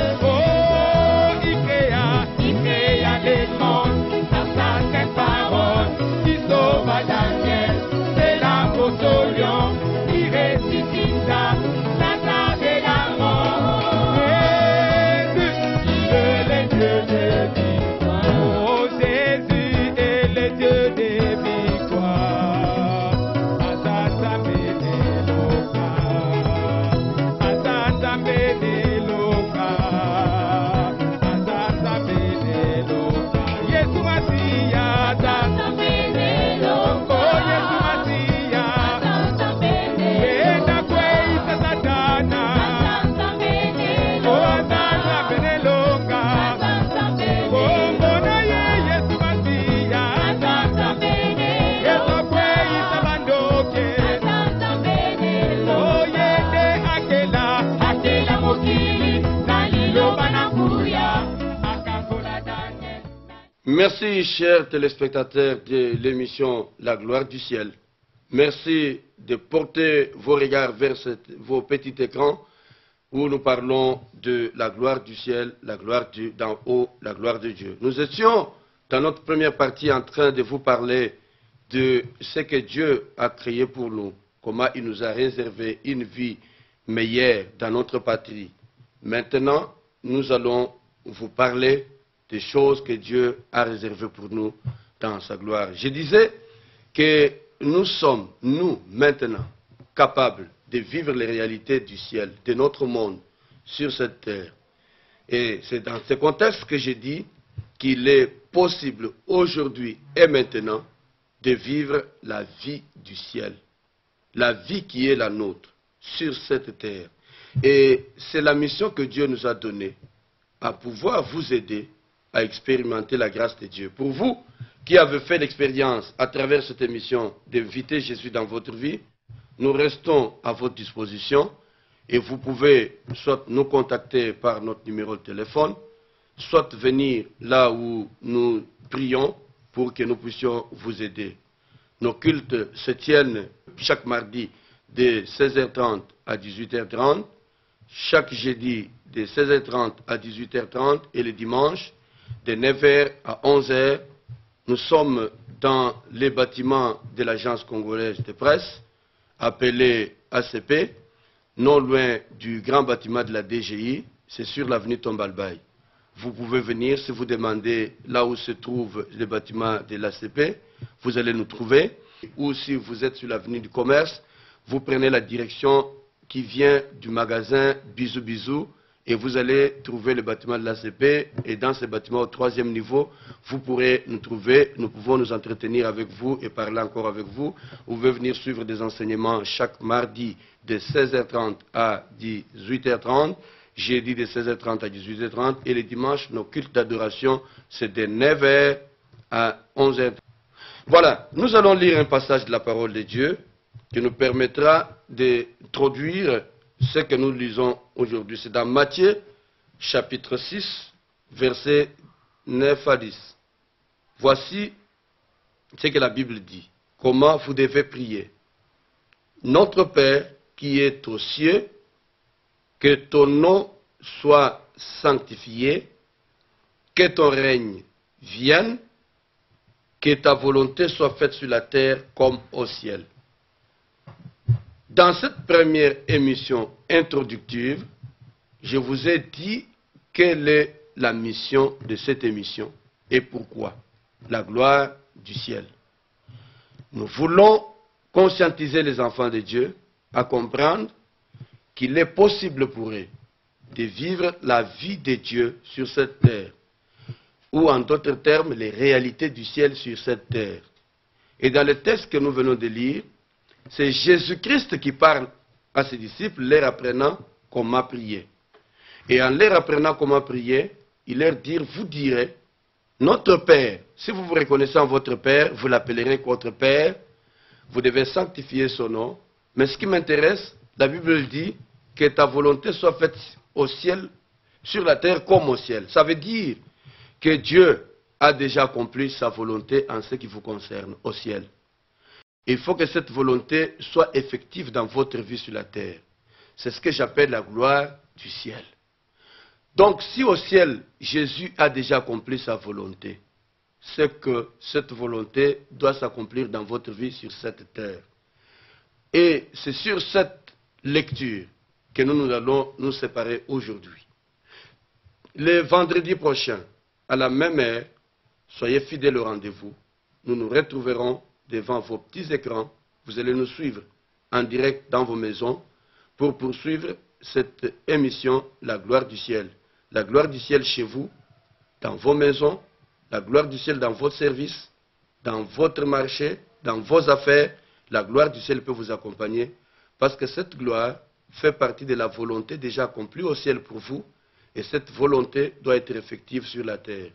il créa les mondes dans sa sainte parole, qui sauva Daniel de la fosse au lion, qui ressuscita Lazare de la mort. Jésus est le Dieu des victoires. Asasa Beneloka, Asasa Beneloka, Asasa Beneloka. Yesu Masiya, Asasa Beneloka. Oh Yesu Masiya, Asasa Beneloka. Benda kweisa Satana, Asasa Beneloka. Oh Asasa Beneloka. Merci, chers téléspectateurs de l'émission La Gloire du Ciel. Merci de porter vos regards vers vos petits écrans où nous parlons de la gloire du ciel, la gloire d'en haut, la gloire de Dieu. Nous étions dans notre première partie en train de vous parler de ce que Dieu a créé pour nous, comment il nous a réservé une vie meilleure dans notre patrie. Maintenant, nous allons vous parler des choses que Dieu a réservées pour nous dans sa gloire. Je disais que nous sommes, nous, maintenant, capables de vivre les réalités du ciel, de notre monde, sur cette terre. Et c'est dans ce contexte que j'ai dit qu'il est possible aujourd'hui et maintenant de vivre la vie du ciel, la vie qui est la nôtre, sur cette terre. Et c'est la mission que Dieu nous a donnée, à pouvoir vous aider à expérimenter la grâce de Dieu. Pour vous qui avez fait l'expérience à travers cette émission d'inviter Jésus dans votre vie, nous restons à votre disposition et vous pouvez soit nous contacter par notre numéro de téléphone, soit venir là où nous prions pour que nous puissions vous aider. Nos cultes se tiennent chaque mardi de 16h30 à 18h30, chaque jeudi de 16h30 à 18h30 et le dimanche de 9h à 11h. Nous sommes dans les bâtiments de l'Agence congolaise de presse, appelé ACP, non loin du grand bâtiment de la DGI, c'est sur l'avenue Tombalbaye. Vous pouvez venir, si vous demandez là où se trouve le bâtiment de l'ACP, vous allez nous trouver. Ou si vous êtes sur l'avenue du Commerce, vous prenez la direction qui vient du magasin Bisou Bisou et vous allez trouver le bâtiment de l'ACP. Et dans ce bâtiment au 3e niveau, vous pourrez nous trouver. Nous pouvons nous entretenir avec vous et parler encore avec vous. Vous pouvez venir suivre des enseignements chaque mardi de 16h30 à 18h30. Jeudi de 16h30 à 18h30 et les dimanches, nos cultes d'adoration, c'est de 9h à 11h30. Voilà, nous allons lire un passage de la parole de Dieu qui nous permettra d'introduire ce que nous lisons aujourd'hui. C'est dans Matthieu, chapitre 6, versets 9 à 10. Voici ce que la Bible dit. Comment vous devez prier. Notre Père qui est aux cieux, que ton nom soit sanctifié, que ton règne vienne, que ta volonté soit faite sur la terre comme au ciel. Dans cette première émission introductive, je vous ai dit quelle est la mission de cette émission et pourquoi. La gloire du ciel. Nous voulons conscientiser les enfants de Dieu à comprendre qu'il est possible pour eux de vivre la vie de Dieu sur cette terre, ou en d'autres termes, les réalités du ciel sur cette terre. Et dans le texte que nous venons de lire, c'est Jésus-Christ qui parle à ses disciples, leur apprenant comment prier. Et en leur apprenant comment prier, il leur dit, vous direz, notre Père, si vous vous reconnaissez en votre Père, vous l'appellerez votre Père, vous devez sanctifier son nom. Mais ce qui m'intéresse, la Bible dit que ta volonté soit faite au ciel, sur la terre comme au ciel. Ça veut dire que Dieu a déjà accompli sa volonté en ce qui vous concerne au ciel. Il faut que cette volonté soit effective dans votre vie sur la terre. C'est ce que j'appelle la gloire du ciel. Donc si au ciel, Jésus a déjà accompli sa volonté, c'est que cette volonté doit s'accomplir dans votre vie sur cette terre. Et c'est sur cette lecture que nous allons nous séparer aujourd'hui. Le vendredi prochain, à la même heure, soyez fidèles au rendez-vous. Nous nous retrouverons devant vos petits écrans. Vous allez nous suivre en direct dans vos maisons pour poursuivre cette émission, la gloire du ciel. La gloire du ciel chez vous, dans vos maisons, la gloire du ciel dans votre service, dans votre marché, dans vos affaires. La gloire du ciel peut vous accompagner parce que cette gloire fait partie de la volonté déjà accomplie au ciel pour vous et cette volonté doit être effective sur la terre.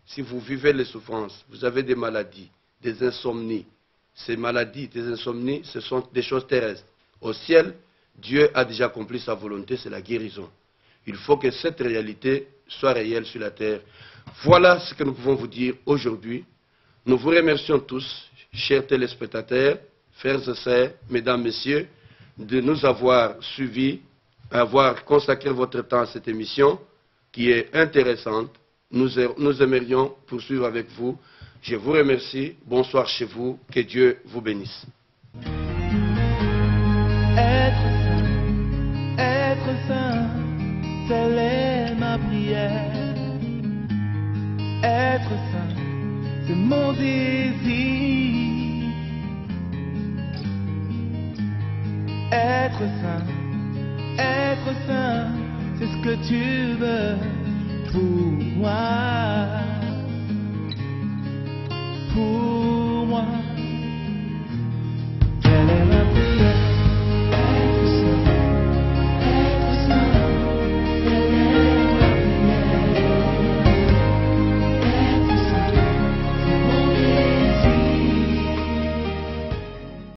Si vous vivez les souffrances, vous avez des maladies, des insomnies, ces maladies, des insomnies, ce sont des choses terrestres. Au ciel, Dieu a déjà accompli sa volonté, c'est la guérison. Il faut que cette réalité soit réelle sur la terre. Voilà ce que nous pouvons vous dire aujourd'hui. Nous vous remercions tous, chers téléspectateurs, frères et sœurs, mesdames, messieurs, de nous avoir suivis, avoir consacré votre temps à cette émission qui est intéressante. Nous aimerions poursuivre avec vous. Je vous remercie. Bonsoir chez vous. Que Dieu vous bénisse. Être saint, telle est ma prière. Être saint, c'est mon désir. Être saint, c'est ce que tu veux pour moi.